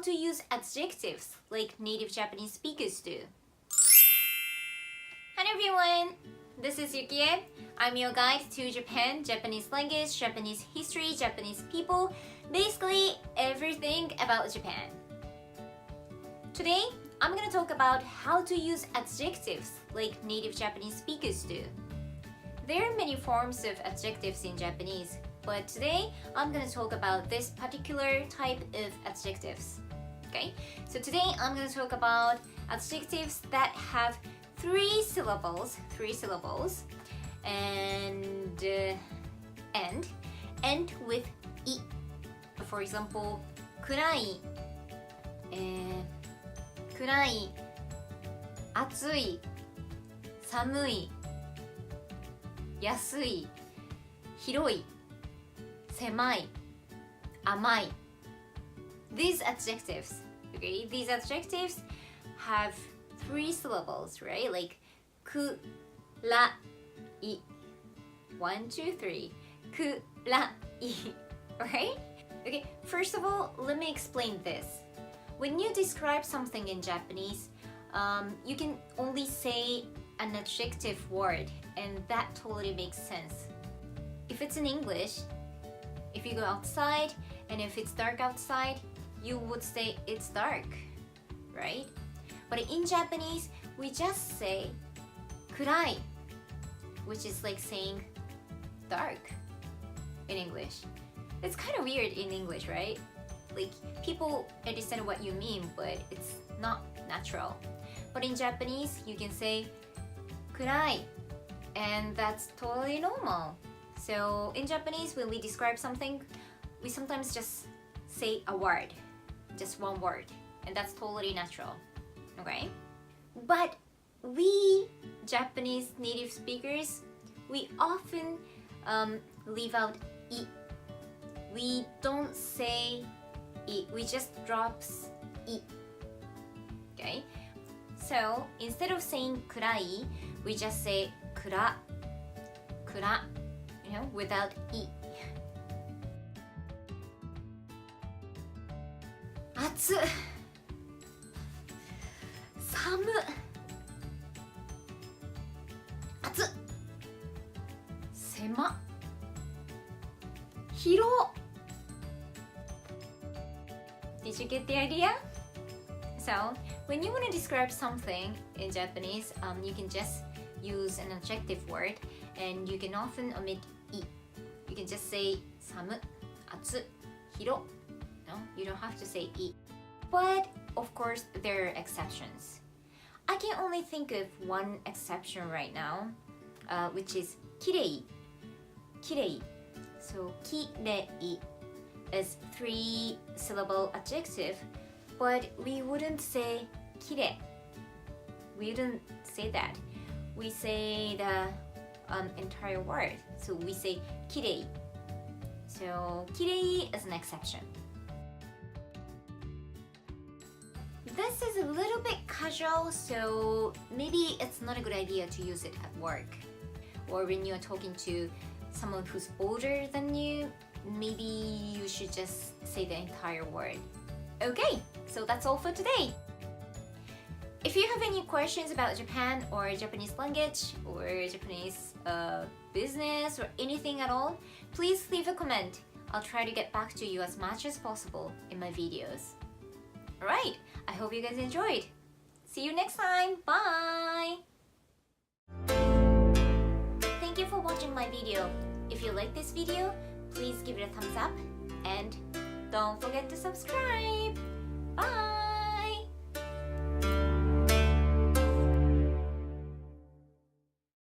to use adjectives like native Japanese speakers do. Hi everyone! This is Yukie. I'm your guide to Japan, Japanese language, Japanese history, Japanese people, basically everything about Japan. Today, I'm gonna talk about how to use adjectives like native Japanese speakers do. There are many forms of adjectives in Japanese, but today I'm gonna talk about this particular type of adjectives. Okay, so today I'm gonna talk about adjectives that have three syllables, and end with I. For example, 暗い、暗い、暑い、寒い、安い、広い、狭い、甘い。These adjectives, okay? These adjectives have three syllables, right? Like くらい 1, 2, 3 くらい right? Okay, first of all, let me explain this. When you describe something in Japanese, you can only say an adjective word, and that totally makes sense. If it's in English, if you go outside and if it's dark outside, you would say it's dark, right? But in Japanese, we just say 暗い, which is like saying dark in English. It's kind of weird in English, right? Like, people understand what you mean, but it's not natural. But in Japanese, you can say 暗い, and that's totally normal. So in Japanese, when we describe something, we sometimes just say a word, just one word, and that's totally natural. Okay? But we Japanese native speakers, we often leave out I. We don't say I, we just drops I. Okay? So instead of saying 暗い, we just say 暗, you know, without I. 暑っ、寒っ、暑っ、狭っ、広っ。Did you get the idea? So, when you want to describe something in Japanese, you can just use an adjective word, and you can often omit I. You can just say 寒っ、暑っ、広っ. No, you don't have to say I. But, of course, there are exceptions. I can only think of one exception right now, which is きれい. きれい. So, きれい is 3-syllable adjective, but we wouldn't say きれい. We wouldn't say that. We say the entire word. So we say きれい. So きれい is an exception. This is a little bit casual, so maybe it's not a good idea to use it at work. Or when you're talking to someone who's older than you, maybe you should just say the entire word. Okay, so that's all for today. If you have any questions about Japan or Japanese language or Japanese business or anything at all, please leave a comment. I'll try to get back to you as much as possible in my videos. Alright, I hope you guys enjoyed. See you next time. Bye! Thank you for watching my video. If you like this video, please give it a thumbs up and don't forget to subscribe. Bye!